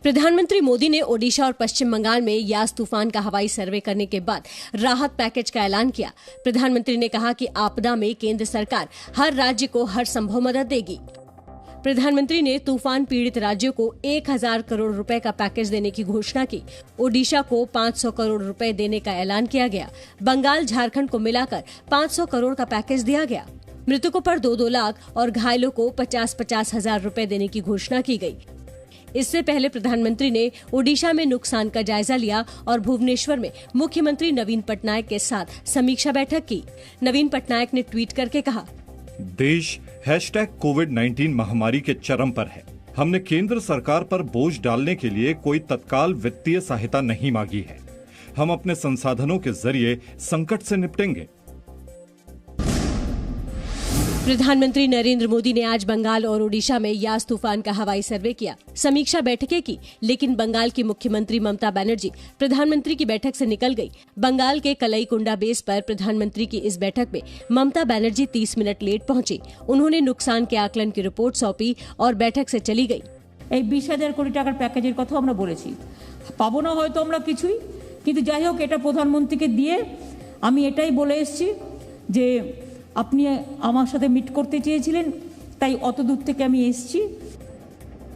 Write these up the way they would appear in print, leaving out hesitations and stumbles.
प्रधानमंत्री मोदी ने ओडिशा और पश्चिम बंगाल में यास तूफान का हवाई सर्वे करने के बाद राहत पैकेज का ऐलान किया। प्रधानमंत्री ने कहा कि आपदा में केंद्र सरकार हर राज्य को हर संभव मदद देगी। प्रधानमंत्री ने तूफान पीड़ित राज्यों को 1000 करोड़ रुपए का पैकेज देने की घोषणा की। ओडिशा को 500 करोड़ रुपए देने का ऐलान किया गया। बंगाल, झारखंड को मिलाकर 500 करोड़ का पैकेज दिया गया। मृतकों पर 2-2 लाख और घायलों को 50-50 हजार रुपए देने की घोषणा की गई। इससे पहले प्रधानमंत्री ने ओडिशा में नुकसान का जायजा लिया और भुवनेश्वर में मुख्यमंत्री नवीन पटनायक के साथ समीक्षा बैठक की। नवीन पटनायक ने ट्वीट करके कहा, देश #कोविड-19 महामारी के चरम पर है। हमने केंद्र सरकार पर बोझ डालने के लिए कोई तत्काल वित्तीय सहायता नहीं मांगी है। हम अपने संसाधनों के जरिए संकट से निपटेंगे। प्रधानमंत्री नरेंद्र मोदी ने आज बंगाल और ओडिशा में यास तूफान का हवाई सर्वे किया, समीक्षा बैठकें की, लेकिन बंगाल की मुख्यमंत्री ममता बनर्जी प्रधानमंत्री की बैठक से निकल गई। बंगाल के कलईकुंडा बेस पर प्रधानमंत्री की इस बैठक में ममता बनर्जी 30 मिनट लेट पहुंची। उन्होंने नुकसान के आकलन की रिपोर्ट सौंपी और बैठक से चली गई। 20,000 कोटी টাকার প্যাকেজের কথা আমরা বলেছি, পাবো না হয়তো আমরা কিছুই, কিন্তু যাই হোক এটা প্রধানমন্ত্রীকে দিয়ে আমি এটাই বলে এসেছি যে আপনি আমার সাথে মিট করতে চেয়েছিলেন, তাই অত দূর থেকে আমি এসেছি।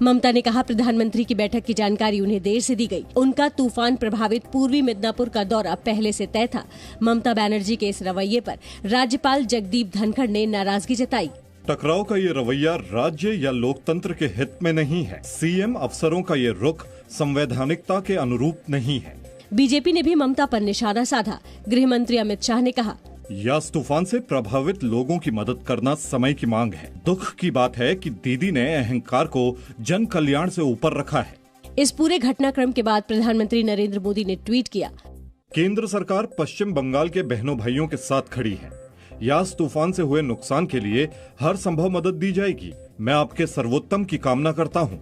ममता ने कहा प्रधानमंत्री की बैठक की जानकारी उन्हें देर से दी गई। उनका तूफान प्रभावित पूर्वी मिदनापुर का दौरा पहले से तय था। ममता बनर्जी के इस रवैये पर राज्यपाल जगदीप धनखड़ ने नाराजगी जताई। टकराव का ये रवैया राज्य या लोकतंत्र के हित में नहीं है। सीएम अफसरों का ये रुख संवैधानिकता के अनुरूप नहीं है। बीजेपी ने भी ममता पर निशाना साधा। गृह मंत्री अमित शाह ने कहा, यास तूफान से प्रभावित लोगों की मदद करना समय की मांग है। दुख की बात है कि दीदी ने अहंकार को जन कल्याण से ऊपर रखा है। इस पूरे घटनाक्रम के बाद प्रधानमंत्री नरेंद्र मोदी ने ट्वीट किया, केंद्र सरकार पश्चिम बंगाल के बहनों भाइयों के साथ खड़ी है। यास तूफान से हुए नुकसान के लिए हर संभव मदद दी जाएगी। मैं आपके सर्वोत्तम की कामना करता हूँ।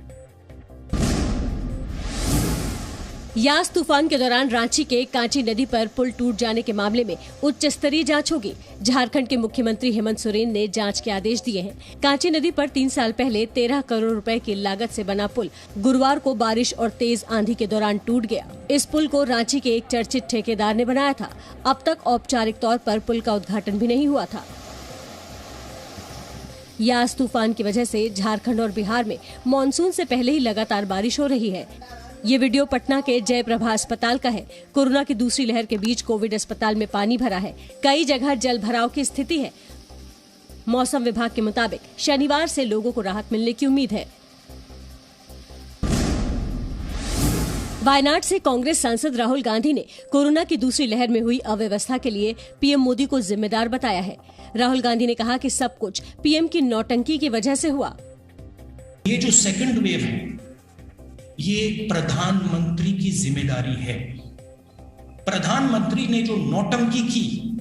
यास तूफान के दौरान रांची के कांची नदी पर पुल टूट जाने के मामले में उच्च स्तरीय जांच होगी। झारखंड के मुख्यमंत्री हेमंत सोरेन ने जांच के आदेश दिए हैं। कांची नदी पर 3 साल पहले 13 करोड़ रुपए की लागत से बना पुल गुरुवार को बारिश और तेज आंधी के दौरान टूट गया। इस पुल को रांची के एक चर्चित ठेकेदार ने बनाया था। अब तक औपचारिक तौर पर पुल का उद्घाटन भी नहीं हुआ था। यास तूफान की वजह से झारखंड और बिहार में मानसून से पहले ही लगातार बारिश हो रही है। ये वीडियो पटना के जयप्रभा अस्पताल का है। कोरोना की दूसरी लहर के बीच कोविड अस्पताल में पानी भरा है। कई जगह जल भराव की स्थिति है। मौसम विभाग के मुताबिक शनिवार से लोगों को राहत मिलने की उम्मीद है। वायनाड से कांग्रेस सांसद राहुल गांधी ने कोरोना की दूसरी लहर में हुई अव्यवस्था के लिए पीएम मोदी को जिम्मेदार बताया है। राहुल गांधी ने कहा कि सब कुछ पीएम की नौटंकी की वजह से हुआ। ये जो सेकंड वेव है, ये प्रधानमंत्री की जिम्मेदारी है। प्रधानमंत्री ने जो नौटंकी की,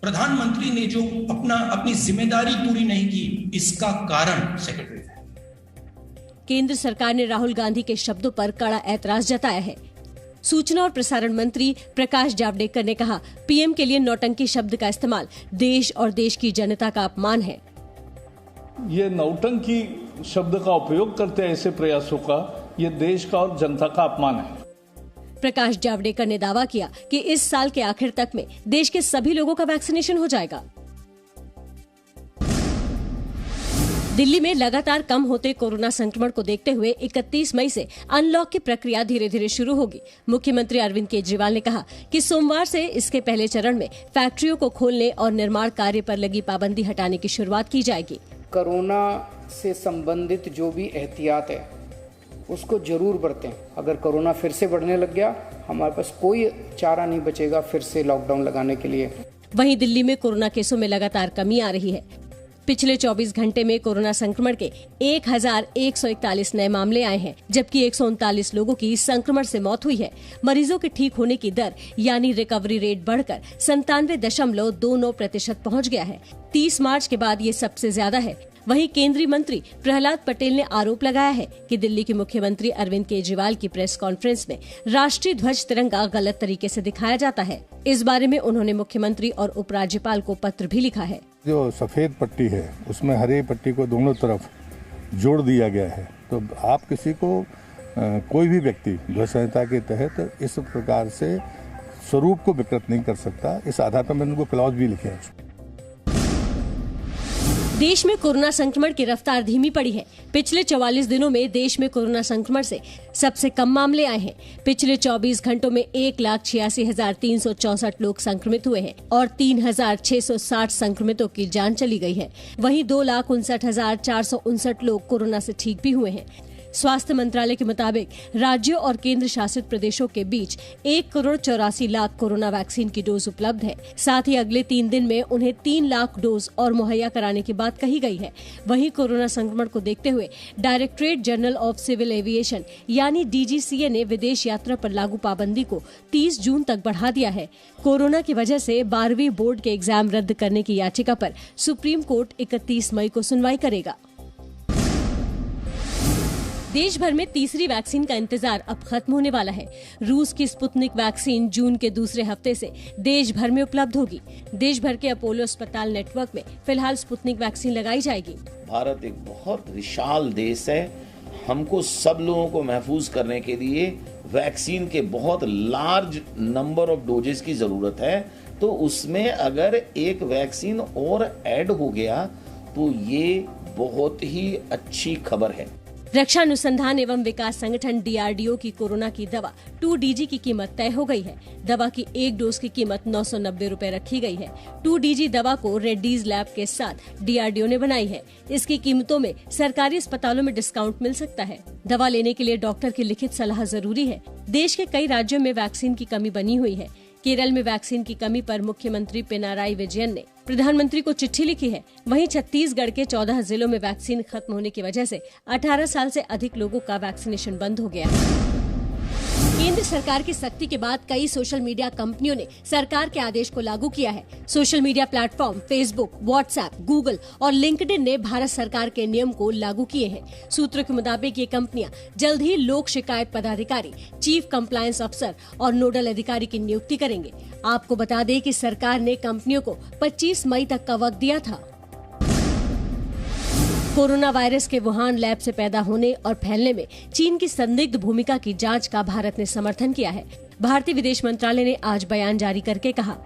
प्रधानमंत्री ने जो अपनी जिम्मेदारी पूरी नहीं की, इसका कारण सेकंड वेव है। केंद्र सरकार ने राहुल गांधी के शब्दों पर कड़ा ऐतराज जताया है। सूचना और प्रसारण मंत्री प्रकाश जावड़ेकर ने कहा, पीएम के लिए नौटंकी शब्द का इस्तेमाल देश और देश की जनता का अपमान है। ये नौटंकी शब्द का उपयोग करते हैं ऐसे प्रयासों का, ये देश का और जनता का अपमान है। प्रकाश जावड़ेकर ने दावा किया कि इस साल के आखिर तक में देश के सभी लोगों का वैक्सीनेशन हो जाएगा। दिल्ली में लगातार कम होते कोरोना संक्रमण को देखते हुए 31 मई से अनलॉक की प्रक्रिया धीरे धीरे शुरू होगी। मुख्यमंत्री अरविंद केजरीवाल ने कहा कि सोमवार से इसके पहले चरण में फैक्ट्रियों को खोलने और निर्माण कार्य पर लगी पाबंदी हटाने की शुरुआत की जाएगी। कोरोना से संबंधित जो भी एहतियात है उसको जरूर बरतें। अगर कोरोना फिर से बढ़ने लग गया, हमारे पास कोई चारा नहीं बचेगा फिर से लॉकडाउन लगाने के लिए। वहीं दिल्ली में कोरोना केसों में लगातार कमी आ रही है। पिछले 24 घंटे में कोरोना संक्रमण के 1141 नए मामले आए हैं, जबकि 139 लोगों की संक्रमण से मौत हुई है। मरीजों के ठीक होने की दर यानी रिकवरी रेट बढ़कर 97.29% पहुंच गया है। 30 मार्च के बाद ये सबसे ज्यादा है। वहीं केंद्रीय मंत्री प्रहलाद पटेल ने आरोप लगाया है कि दिल्ली के मुख्यमंत्री अरविंद केजरीवाल की प्रेस कॉन्फ्रेंस में राष्ट्रीय ध्वज तिरंगा गलत तरीके से दिखाया जाता है। इस बारे में उन्होंने मुख्यमंत्री और उपराज्यपाल को पत्र भी लिखा है। जो सफेद पट्टी है उसमें हरी पट्टी को दोनों तरफ जोड़ दिया गया है। तो आप किसी को कोई भी व्यक्ति ध्वज संहिता के तहत इस प्रकार से स्वरूप को विकृत नहीं कर सकता। इस आधार पर मैंने उनको क्लॉज भी लिखे हैं। देश में कोरोना संक्रमण की रफ्तार धीमी पड़ी है। पिछले 44 दिनों में देश में कोरोना संक्रमण से सबसे कम मामले आए हैं। पिछले 24 घंटों में 1,86,364 लोग संक्रमित हुए हैं और 3,660 संक्रमितों की जान चली गई है। वहीं 2,59,459 लोग कोरोना से ठीक भी हुए हैं। स्वास्थ्य मंत्रालय के मुताबिक राज्यों और केंद्र शासित प्रदेशों के बीच 1,84,00,000 कोरोना वैक्सीन की डोज उपलब्ध है। साथ ही अगले 3 दिन में उन्हें 3 लाख डोज और मुहैया कराने की बात कही गई है। वहीं कोरोना संक्रमण को देखते हुए directorate general of civil aviation यानी DGCA ने विदेश यात्रा पर लागू पाबंदी को 30 जून तक बढ़ा दिया है। कोरोना की वजह से 12वीं बोर्ड के एग्जाम रद्द करने की याचिका पर सुप्रीम कोर्ट 31 मई को सुनवाई करेगा। देश भर में तीसरी वैक्सीन का इंतजार अब खत्म होने वाला है। रूस की स्पुतनिक वैक्सीन जून के दूसरे हफ्ते से देश भर में उपलब्ध होगी। देश भर के अपोलो अस्पताल नेटवर्क में फिलहाल स्पुतनिक वैक्सीन लगाई जाएगी। भारत एक बहुत विशाल देश है। हमको सब लोगों को महफूज करने के लिए वैक्सीन के बहुत लार्ज नंबर ऑफ डोजेस की जरूरत है। तो उसमें अगर एक वैक्सीन और ऐड हो गया तो ये बहुत ही अच्छी खबर है। रक्षा अनुसंधान एवं विकास संगठन DRDO की कोरोना की दवा 2DG की कीमत तय हो गई है। दवा की एक डोज की कीमत 990 रुपए रखी गई है। 2DG दवा को रेड्डीज लैब के साथ DRDO ने बनाई है। इसकी कीमतों में सरकारी अस्पतालों में डिस्काउंट मिल सकता है। दवा लेने के लिए डॉक्टर की लिखित सलाह जरूरी है। देश के कई राज्यों में वैक्सीन की कमी बनी हुई है। केरल में वैक्सीन की कमी पर मुख्यमंत्री पिनाराई विजयन ने प्रधानमंत्री को चिट्ठी लिखी है। वहीं छत्तीसगढ़ के 14 जिलों में वैक्सीन खत्म होने की वजह से 18 साल से अधिक लोगों का वैक्सीनेशन बंद हो गया है। केंद्र सरकार की सख्ती के बाद कई सोशल मीडिया कंपनियों ने सरकार के आदेश को लागू किया है। Social media platform Facebook, WhatsApp, Google और लिंक्डइन ने भारत सरकार के नियम को लागू किए हैं। सूत्रों के मुताबिक ये कंपनियां जल्द ही लोक शिकायत पदाधिकारी, चीफ कंप्लायंस अफसर और नोडल अधिकारी की नियुक्ति करेंगे। आपको बता दें कि सरकार ने कंपनियों को 25 मई तक का वक्त दिया था। कोरोना वायरस के वुहान लैब से पैदा होने और फैलने में चीन की संदिग्ध भूमिका की जांच का भारत ने समर्थन किया है। भारतीय विदेश मंत्रालय ने आज बयान जारी करके कहा,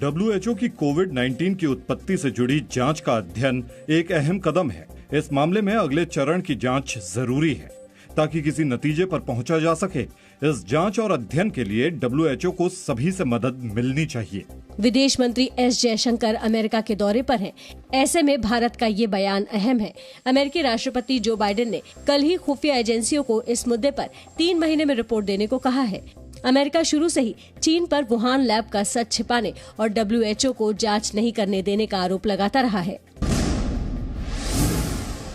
WHO की कोविड-19 की उत्पत्ति से जुड़ी जांच का अध्ययन एक अहम कदम है। इस मामले में अगले चरण की जांच जरूरी है ताकि किसी नतीजे पर पहुंचा जा सके। इस जांच और अध्ययन के लिए WHO को सभी से मदद मिलनी चाहिए। विदेश मंत्री S जयशंकर अमेरिका के दौरे पर हैं। ऐसे में भारत का ये बयान अहम है। अमेरिकी राष्ट्रपति जो बाइडेन ने कल ही खुफिया एजेंसियों को इस मुद्दे पर 3 महीने में रिपोर्ट देने को कहा है। अमेरिका शुरू से ही चीन पर वुहान लैब का सच छिपाने और WHO को जांच नहीं करने देने का आरोप लगाता रहा है।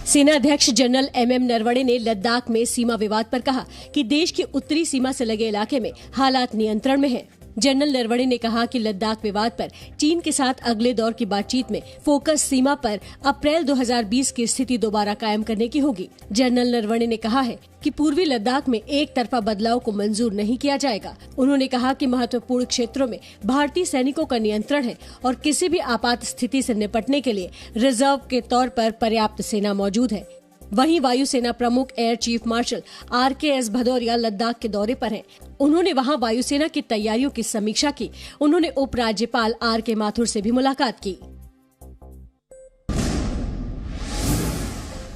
सेना अध्यक्ष जनरल MM नरवणे ने लद्दाख में सीमा विवाद पर कहा कि देश की उत्तरी सीमा से लगे इलाके में हालात नियंत्रण में हैं। जनरल नरवणे ने कहा कि लद्दाख विवाद पर चीन के साथ अगले दौर की बातचीत में फोकस सीमा पर अप्रैल 2020 की स्थिति दोबारा कायम करने की होगी। जनरल नरवणे ने कहा है कि पूर्वी लद्दाख में एक तरफा बदलाव को मंजूर नहीं किया जाएगा। उन्होंने कहा कि महत्वपूर्ण क्षेत्रों में भारतीय सैनिकों का नियंत्रण है और किसी भी आपात स्थिति से निपटने के लिए रिजर्व के तौर पर पर्याप्त सेना मौजूद है। वहीं वायुसेना प्रमुख air chief marshal RKS Bhadauria Ladakh के दौरे पर हैं। उन्होंने वहां वायुसेना की तैयारियों की समीक्षा की। उन्होंने उपराज्यपाल RK माथुर से भी मुलाकात की।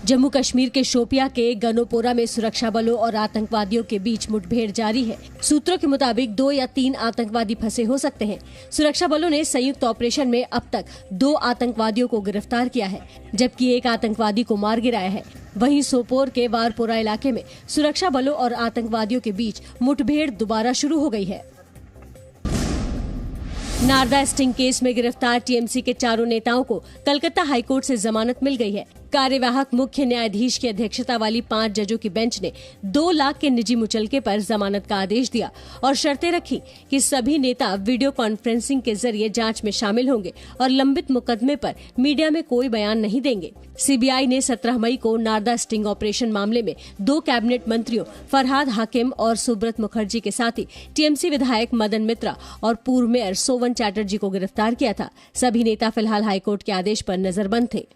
जम्मू कश्मीर के शोपिया के गनोपोरा में सुरक्षा बलों और आतंकवादियों के बीच मुठभेड़ जारी है। सूत्रों के मुताबिक 2 या 3 आतंकवादी फंसे हो सकते हैं। सुरक्षा बलों ने संयुक्त ऑपरेशन में अब तक 2 आतंकवादियों को गिरफ्तार किया है, जबकि एक आतंकवादी को मार गिराया है। वहीं सोपोर के वारपोरा इलाके में सुरक्षा बलों और आतंकवादियों के बीच मुठभेड़ दोबारा शुरू हो गई है। नारदा स्टिंग केस में गिरफ्तार TMC के 4 नेताओं को कलकत्ता हाईकोर्ट से जमानत मिल गई है। कार्यवाहक मुख्य न्यायाधीश की अध्यक्षता वाली 5 जजों की बेंच ने 2 लाख के निजी मुचलके पर जमानत का आदेश दिया और शर्तें रखी कि सभी नेता वीडियो कॉन्फ्रेंसिंग के जरिए जांच में शामिल होंगे और लंबित मुकदमे पर मीडिया में कोई बयान नहीं देंगे। CBI ने 17 मई को नारदा स्टिंग ऑपरेशन मामले में 2 कैबिनेट मंत्रियों फरहाद हाकिम और सुब्रत मुखर्जी के साथ ही TMC विधायक मदन मित्रा और पूर्व मेयर सोवन चैटर्जी को गिरफ्तार किया था। सभी नेता फिलहाल हाईकोर्ट के आदेश पर नजरबंद थे।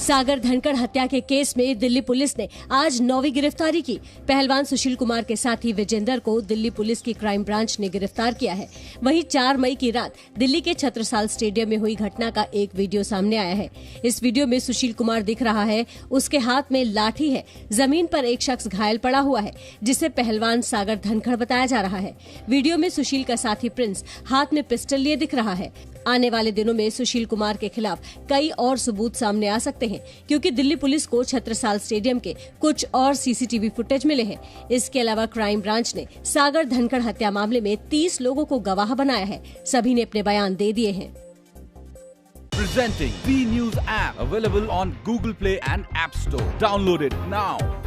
सागर धनखड़ हत्या के केस में दिल्ली पुलिस ने आज 9वीं गिरफ्तारी की। पहलवान सुशील कुमार के साथी विजेंदर को दिल्ली पुलिस की क्राइम ब्रांच ने गिरफ्तार किया है। वहीं 4 मई की रात दिल्ली के छत्रसाल स्टेडियम में हुई घटना का एक वीडियो सामने आया है। इस वीडियो में सुशील कुमार दिख रहा है, उसके हाथ में लाठी है। जमीन पर एक शख्स घायल पड़ा हुआ है, जिसे पहलवान सागर धनखड़ बताया जा रहा है। वीडियो में सुशील का साथी प्रिंस हाथ में पिस्टल लिए दिख रहा है। आने वाले दिनों में सुशील कुमार के खिलाफ कई और सबूत सामने आ सकते हैं, क्योंकि दिल्ली पुलिस को छत्रसाल स्टेडियम के कुछ और सीसीटीवी फुटेज मिले हैं। इसके अलावा क्राइम ब्रांच ने सागर धनखड़ हत्या मामले में 30 लोगों को गवाह बनाया है। सभी ने अपने बयान दे दिए हैं। Presenting B News app, available on Google Play and App Store. Download it now.